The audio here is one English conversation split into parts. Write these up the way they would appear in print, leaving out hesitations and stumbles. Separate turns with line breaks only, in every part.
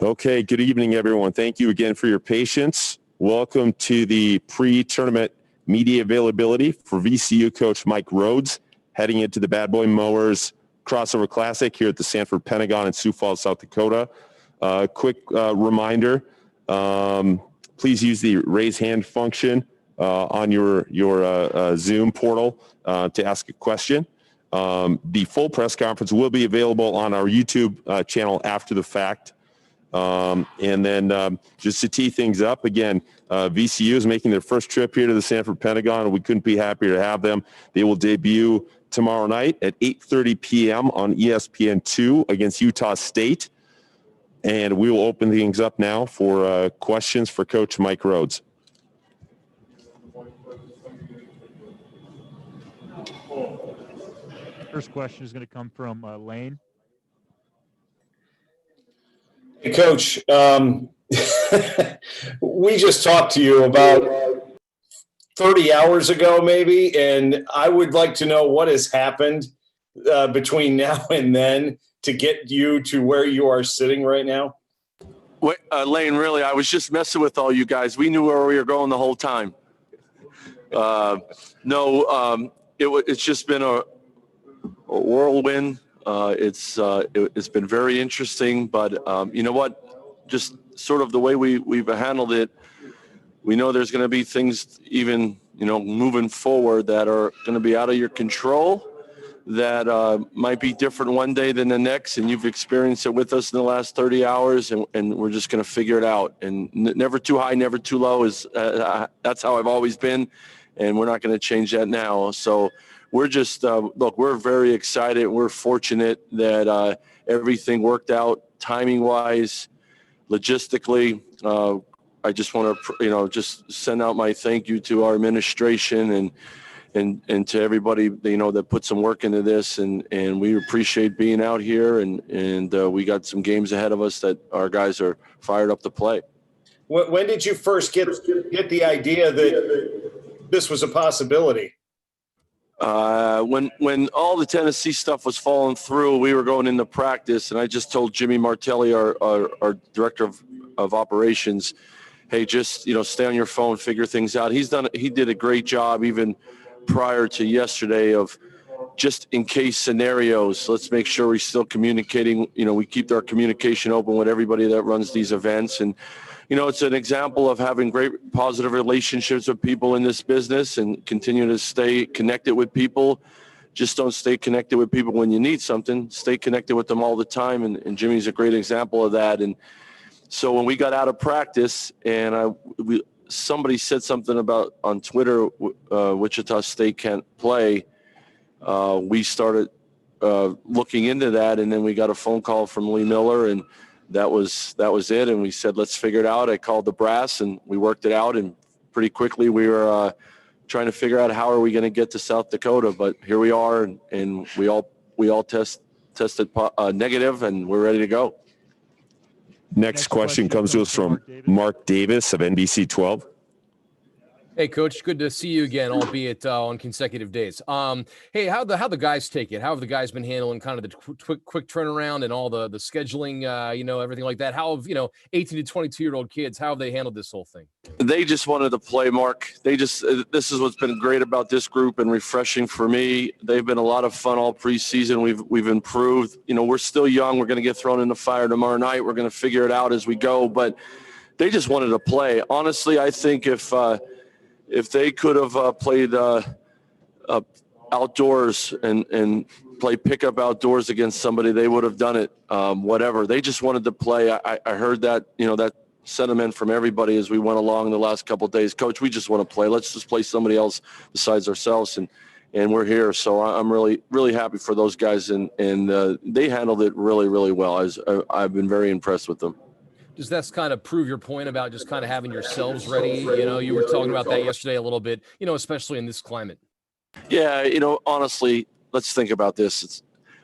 Okay, good evening, everyone. Thank you again for your patience. Welcome to the pre-tournament media availability for VCU coach Mike Rhoades, heading into the Bad Boy Mowers Crossover Classic here at the Sanford Pentagon in Sioux Falls, South Dakota. Quick reminder, please use the raise hand function on your Zoom portal to ask a question. The full press conference will be available on our YouTube channel after the fact. And then just to tee things up, again, VCU is making their first trip here to the Sanford Pentagon, and we couldn't be happier to have them. They will debut tomorrow night at 8:30 p.m. on ESPN2 against Utah State. And we will open things up now for questions for Coach Mike Rhoades.
First question is going to come from Lane.
Hey, Coach, we just talked to you about 30 hours ago, maybe, and I would like to know what has happened between now and then to get you to where you are sitting right now.
Wait, Lane, really, I was just messing with all you guys. We knew where we were going the whole time. It's just been a whirlwind. It's been very interesting, but you know what? Just sort of the way we've handled it, we know there's going to be things even, moving forward that are going to be out of your control, that might be different one day than the next, and you've experienced it with us in the last 30 hours, and we're just going to figure it out. And never too high, never too low is that's how I've always been, and we're not going to change that now. So we're just, look, we're very excited. We're fortunate that everything worked out timing-wise, logistically. I just want to, just send out my thank you to our administration and to everybody, that put some work into this. And we appreciate being out here. And we got some games ahead of us that our guys are fired up to play.
When did you first get the idea that this was a possibility?
When all the Tennessee stuff was falling through, we were going into practice, and I just told Jimmy Martelli, our director of operations, hey, just, stay on your phone, figure things out. He did a great job even prior to yesterday of just in case scenarios. Let's make sure we're still communicating. We keep our communication open with everybody that runs these events. And, it's an example of having great positive relationships with people in this business and continue to stay connected with people. Just don't stay connected with people when you need something. Stay connected with them all the time. And Jimmy's a great example of that. And so when we got out of practice and somebody said something about on Twitter, Wichita State can't play, we started looking into that. And then we got a phone call from Lee Miller, and that was it. And we said, let's figure it out. I called the brass and we worked it out. And pretty quickly we were trying to figure out how are we going to get to South Dakota. But here we are, and we all tested negative, and we're ready to go.
Next question comes to us from Mark Davis of NBC 12.
Hey, Coach, good to see you again, albeit on consecutive days. Hey, how the guys take it? How have the guys been handling kind of the quick turnaround and all the scheduling, everything like that? How have 18 to 22-year-old kids, how have they handled this whole thing?
They just wanted to play, Mark. This is what's been great about this group and refreshing for me. They've been a lot of fun all preseason. We've improved. We're still young. We're going to get thrown in the fire tomorrow night. We're going to figure it out as we go. But they just wanted to play. Honestly, I think if they could have played outdoors and play pickup outdoors against somebody, they would have done it. Whatever. They just wanted to play. I heard that, that sentiment from everybody as we went along the last couple of days. Coach, we just want to play. Let's just play somebody else besides ourselves. And we're here. So I'm really, really happy for those guys. And they handled it really, really well. I've been very impressed with them.
Does that kind of prove your point about just kind of having yourselves ready? You were talking about that yesterday a little bit, especially in this climate.
Yeah, honestly, let's think about this.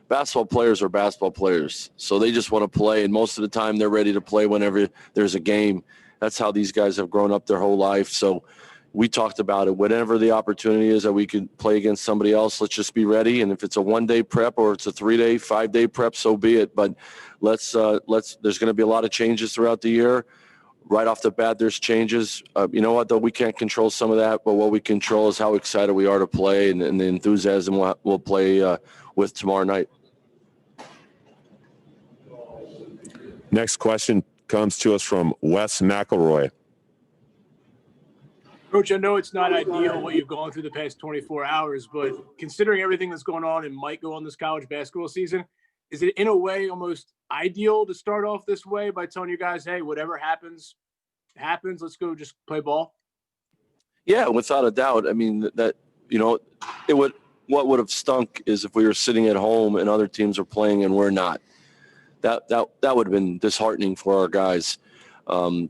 Basketball players are basketball players, so they just want to play, and most of the time they're ready to play whenever there's a game. That's how these guys have grown up their whole life. So we talked about it. Whenever the opportunity is that we could play against somebody else, let's just be ready. And if it's a 1-day prep or it's a 3-day, 5-day prep, so be it. But there's going to be a lot of changes throughout the year. Right off the bat, there's changes. You know what, though? We can't control some of that, but what we control is how excited we are to play and the enthusiasm we'll play with tomorrow night.
Next question comes to us from Wes McElroy.
Coach, I know it's not ideal what you've gone through the past 24 hours, but considering everything that's going on and might go on this college basketball season, is it in a way almost ideal to start off this way by telling you guys, hey, whatever happens, let's go just play ball? Yeah,
without a doubt. I mean, that, you know, what would have stunk is if we were sitting at home and other teams are playing and we're not. That would have been disheartening for our guys.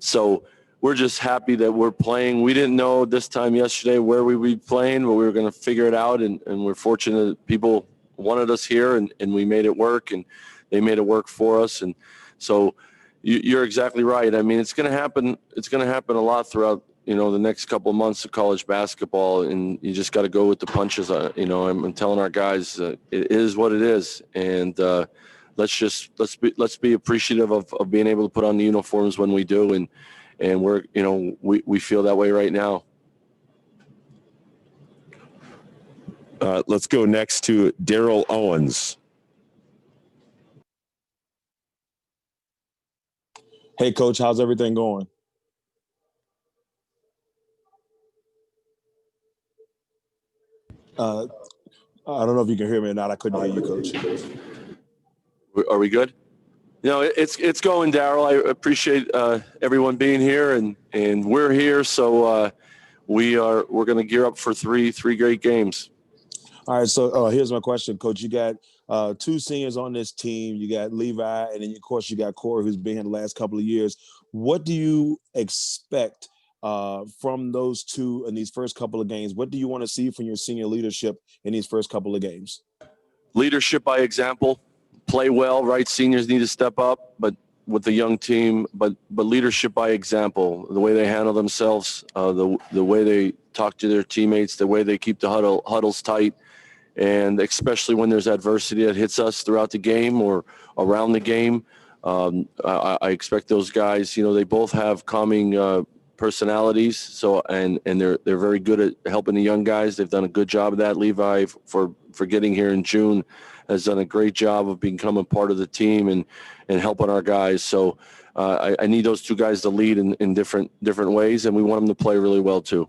So we're just happy that we're playing. We didn't know this time yesterday where we would be playing, but we were going to figure it out. And we're fortunate that people wanted us here and we made it work, and they made it work for us. And so you're exactly right. I mean, it's going to happen. It's going to happen a lot throughout, you know, the next couple of months of college basketball, and you just got to go with the punches. You know, I'm telling our guys it is what it is. And, let's be appreciative of being able to put on the uniforms when we do. And we're, you know, we feel that way right now.
Let's go next to Daryl Owens.
Hey, Coach, how's everything going? I don't know if you can hear me or not. I couldn't hear you, Coach.
Are we good? You know, it's going, Daryl. I appreciate everyone being here, and we're here. So we're going to gear up for three great games.
All right. So here's my question, Coach. You got two seniors on this team. You got Levi, and then of course you got Corey, who's been here the last couple of years. What do you expect from those two in these first couple of games? What do you want to see from your senior leadership in these first couple of games?
Leadership by example. Play well, right? Seniors need to step up, but with the young team, but leadership by example, the way they handle themselves, the way they talk to their teammates, the way they keep the huddles tight, and especially when there's adversity that hits us throughout the game or around the game. I expect those guys, you know, they both have calming personalities, so and they're very good at helping the young guys. They've done a good job of that. Levi, for getting here in June, has done a great job of becoming part of the team and helping our guys. So I need those two guys to lead in different ways, and we want them to play really well too.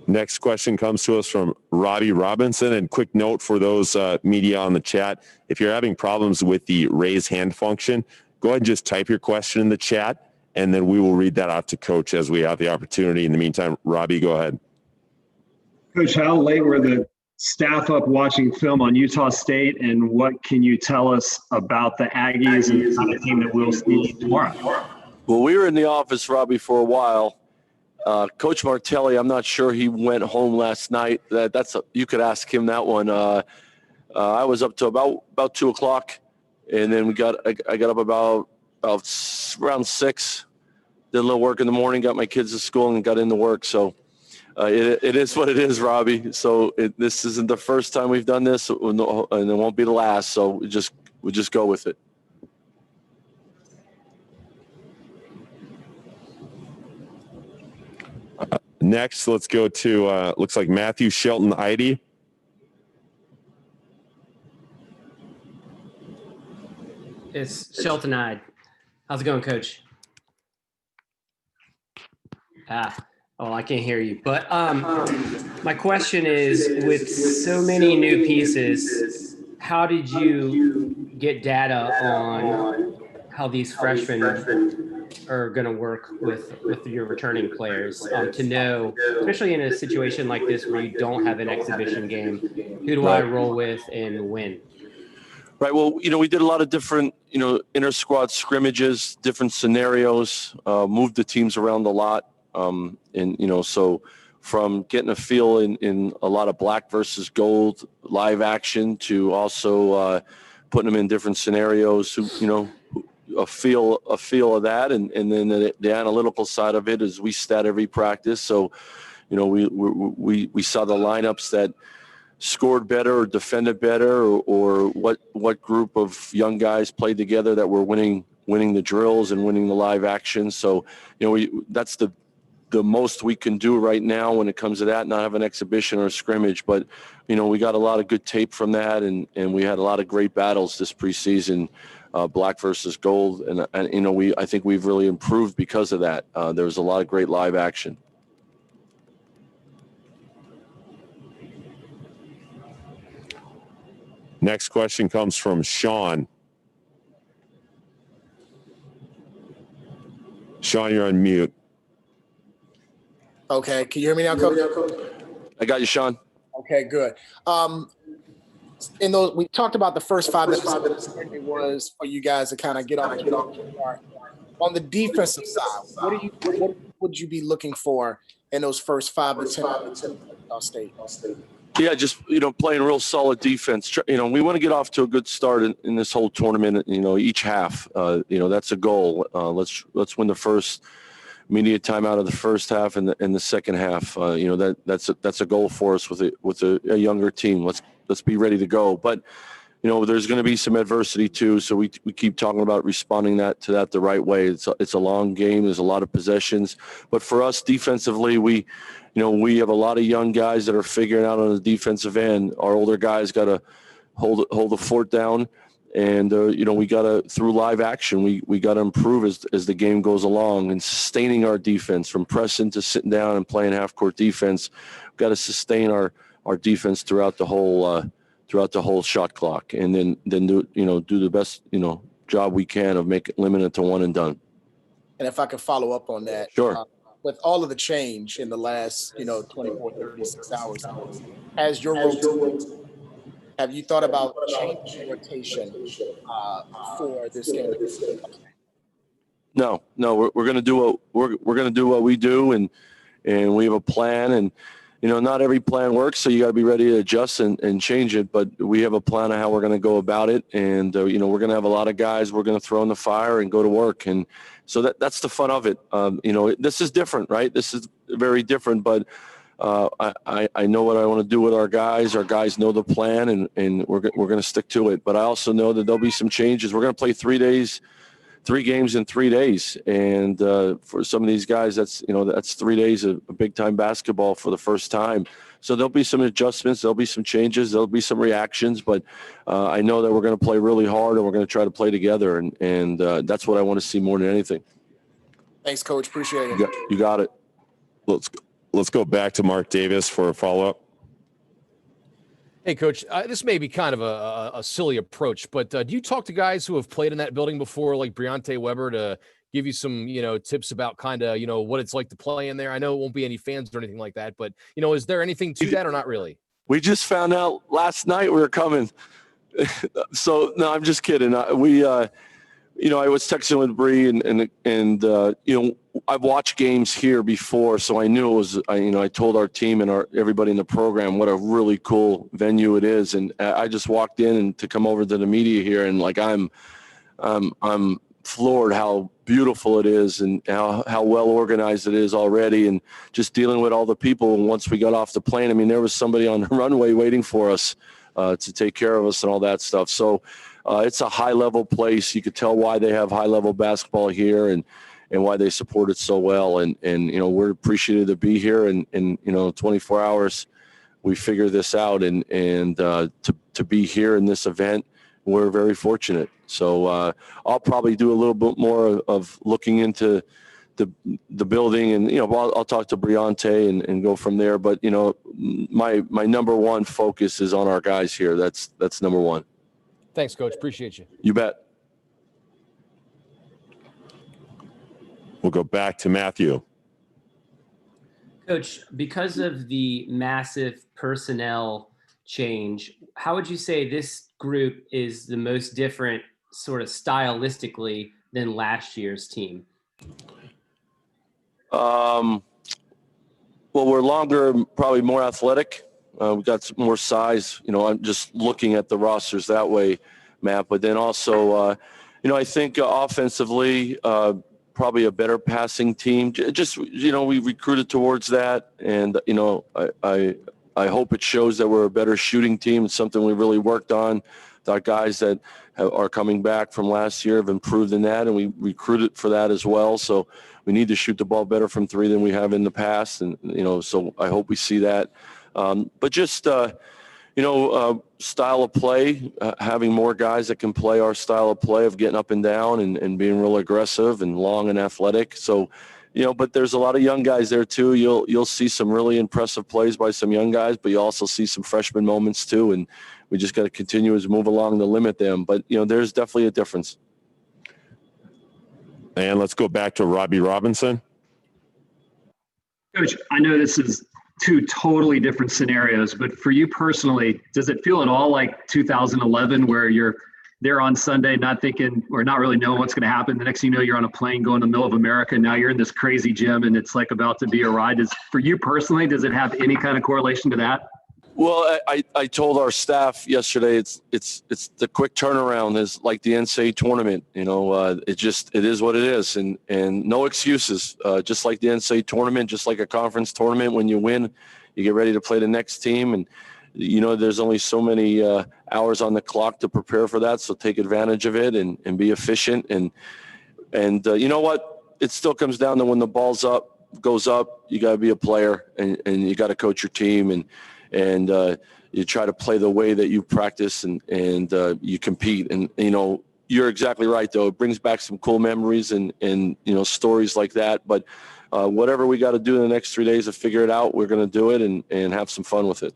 Next question comes to us from Robbie Robinson. And quick note for those media on the chat, if you're having problems with the raise hand function, go ahead and just type your question in the chat, and then we will read that out to Coach as we have the opportunity. In the meantime, Robbie, go ahead.
Coach, how late were the staff up watching film on Utah State, and what can you tell us about the Aggies and the kind of team that we'll see tomorrow?
Well, we were in the office, Robbie, for a while. Coach Martelli, I'm not sure he went home last night. You could ask him that one. I was up to about 2:00, and then I got up about around 6. Did a little work in the morning, got my kids to school, and got into work. So it is what it is, Robbie. So this isn't the first time we've done this, and it won't be the last. So we just go with it.
Next, let's go to, looks like Matthew Shelton Idy.
It's Shelton Ide. How's it going, Coach? I can't hear you. But my question is, with so many new pieces, how did you get data on how these freshmen are going to work with your returning players to know, especially in a situation like this where you don't have an exhibition game, who do I roll with and when?
Right. Well, you know, we did a lot of different, you know, inter squad scrimmages, different scenarios, moved the teams around a lot. And, you know, so from getting a feel in a lot of black versus gold live action to also putting them in different scenarios, a feel of that. And then the analytical side of it is we stat every practice. So, we saw the lineups that scored better or defended better, or what group of young guys played together that were winning the drills and winning the live action. So, that's the most we can do right now when it comes to that, not have an exhibition or a scrimmage. But, we got a lot of good tape from that, and we had a lot of great battles this preseason, black versus gold. And I think we've really improved because of that. There was a lot of great live action.
Next question comes from Sean. Sean, you're on mute.
Okay, can you hear me now, Coach?
I got you, Sean.
Okay, good. We talked about the first 5 minutes. It was for you guys to kind of get off the start. On the defensive side, what would you be looking for in those first 5 to 10 minutes of State?
Yeah, just, playing real solid defense. We want to get off to a good start in this whole tournament, each half. That's a goal. Let's win the first media time out of the first half and the second half. That's a goal for us with a younger team. Let's be ready to go. But, there's going to be some adversity too. So we keep talking about responding to that the right way. It's a long game. There's a lot of possessions, but for us defensively, we have a lot of young guys that are figuring out on the defensive end. Our older guys got to hold the fort down, and we got to, through live action, we got to improve as the game goes along, and sustaining our defense from pressing to sitting down and playing half court defense. We've got to sustain our defense throughout the whole shot clock, and then do the best job we can of limit it to one and done.
And if I could follow up on that,
sure.
With all of the change in the last 24, 36 hours, as your rotation, have you thought about changing rotation for this game?
No, we're going to do what we do, and we have a plan, and not every plan works, so you got to be ready to adjust and change it. But we have a plan of how we're going to go about it, and we're going to have a lot of guys we're going to throw in the fire and go to work, and so that's the fun of it. This is different, right? This is very different, but I know what I want to do with our guys. Our guys know the plan, and we're going to stick to it. But I also know that there'll be some changes. We're going to play 3 games in 3 days, and for some of these guys, that's 3 days of big time basketball for the first time. So there'll be some adjustments, there'll be some changes, there'll be some reactions, but I know that we're going to play really hard, and we're going to try to play together, and that's what I want to see more than anything.
Thanks, Coach. Appreciate it.
You got it.
Let's go back to Mark Davis for a follow-up.
Hey, Coach, this may be kind of a silly approach, but do you talk to guys who have played in that building before, like Briante Weber, to give you some, tips about kind of, what it's like to play in there? I know it won't be any fans or anything like that, but, is there anything to that or not really?
We just found out last night we were coming. So, no, I'm just kidding. I was texting with Bree, and I've watched games here before, so I knew it was. I told our team and everybody in the program what a really cool venue it is, and I just walked in and to come over to the media here, and I'm floored how beautiful it is and how well organized it is already, and just dealing with all the people. And once we got off the plane, there was somebody on the runway waiting for us to take care of us and all that stuff. So. It's a high-level place. You could tell why they have high-level basketball here and why they support it so well. And we're appreciative to be here. And 24 hours, we figure this out. And to be here in this event, we're very fortunate. So I'll probably do a little bit more of looking into the building, and I'll talk to Briante and go from there. But my number one focus is on our guys here. That's number one.
Thanks, Coach. Appreciate you.
You bet.
We'll go back to Matthew.
Coach, because of the massive personnel change, how would you say this group is the most different sort of stylistically than last year's team?
Well, we're longer, probably more athletic. We've got some more size. I'm just looking at the rosters that way, Matt. But then also, I think offensively, probably a better passing team. Just, we recruited towards that. And, I hope it shows that we're a better shooting team. It's something we really worked on. Our guys that are coming back from last year have improved in that, and we recruited for that as well. So we need to shoot the ball better from three than we have in the past. And, so I hope we see that. But just, style of play, having more guys that can play our style of play of getting up and down and being real aggressive and long and athletic. So, but there's a lot of young guys there too. You'll see some really impressive plays by some young guys, but you also see some freshman moments too. And we just got to continue to move along to limit them. But, there's definitely a difference.
And let's go back to Robbie Robinson.
Coach, I know this is two totally different scenarios, but for you personally, does it feel at all like 2011 where you're there on Sunday not thinking or not really knowing what's going to happen? The next thing you know, you're on a plane going to the middle of America. Now you're in this crazy gym and it's like about to be a ride. For you personally, does it have any kind of correlation to that?
Well, I told our staff yesterday it's the quick turnaround is like the NCAA tournament. It is what it is, and no excuses. Just like the NCAA tournament, just like a conference tournament, when you win, you get ready to play the next team, and there's only so many hours on the clock to prepare for that. So take advantage of it and be efficient. And you know what? It still comes down to when the ball's goes up, you got to be a player and you got to coach your team and you try to play the way that you practice and you compete. And, you're exactly right, though. It brings back some cool memories and stories like that. But whatever we got to do in the next 3 days to figure it out, we're going to do it and have some fun with it.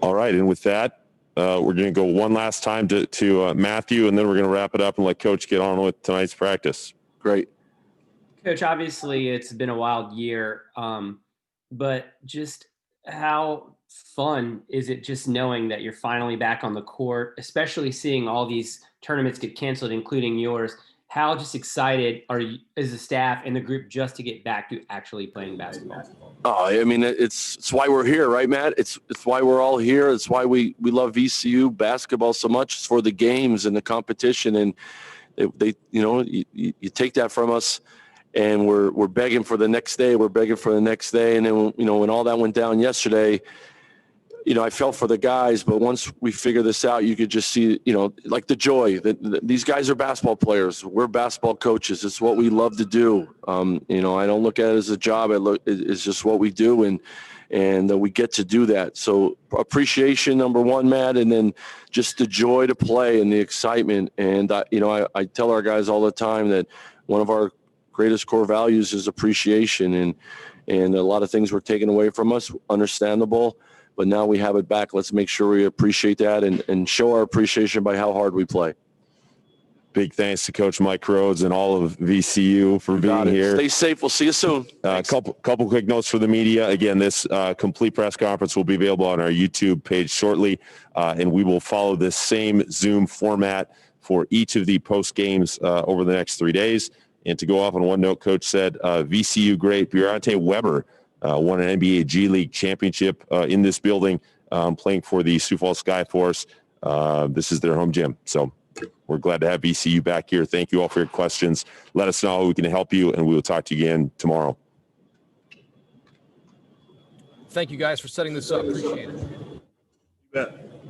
All right. And with that, we're going to go one last time to Matthew, and then we're going to wrap it up and let Coach get on with tonight's practice.
Great.
Coach, obviously it's been a wild year, but just how fun is it just knowing that you're finally back on the court, especially seeing all these tournaments get canceled, including yours? How just excited are you as a staff and the group just to get back to actually playing basketball?
Oh, I mean, it's why we're here, right, Matt? It's why we're all here. It's why we love VCU basketball so much. It's for the games and the competition, and you take that from us. And we're begging for the next day. We're begging for the next day. And then, when all that went down yesterday, I felt for the guys. But once we figure this out, you could just see, like the joy that these guys are basketball players. We're basketball coaches. It's what we love to do. I don't look at it as a job. It's just what we do. And we get to do that. So appreciation, number one, Matt, and then just the joy to play and the excitement. And, I tell our guys all the time that one of our greatest core values is appreciation, and a lot of things were taken away from us, understandable, but now we have it back. Let's make sure we appreciate that and show our appreciation by how hard we play.
Big thanks to Coach Mike Rhoades and all of VCU for being here.
Stay safe. We'll see you soon.
A couple quick notes for the media. Again, this complete press conference will be available on our YouTube page shortly, and we will follow this same Zoom format for each of the post games over the next 3 days. And to go off on one note, Coach said, VCU great Deontay Weber won an NBA G League championship in this building, playing for the Sioux Falls Skyforce. This is their home gym. So we're glad to have VCU back here. Thank you all for your questions. Let us know how we can help you, and we will talk to you again tomorrow.
Thank you guys for setting this up. Appreciate it.
You bet.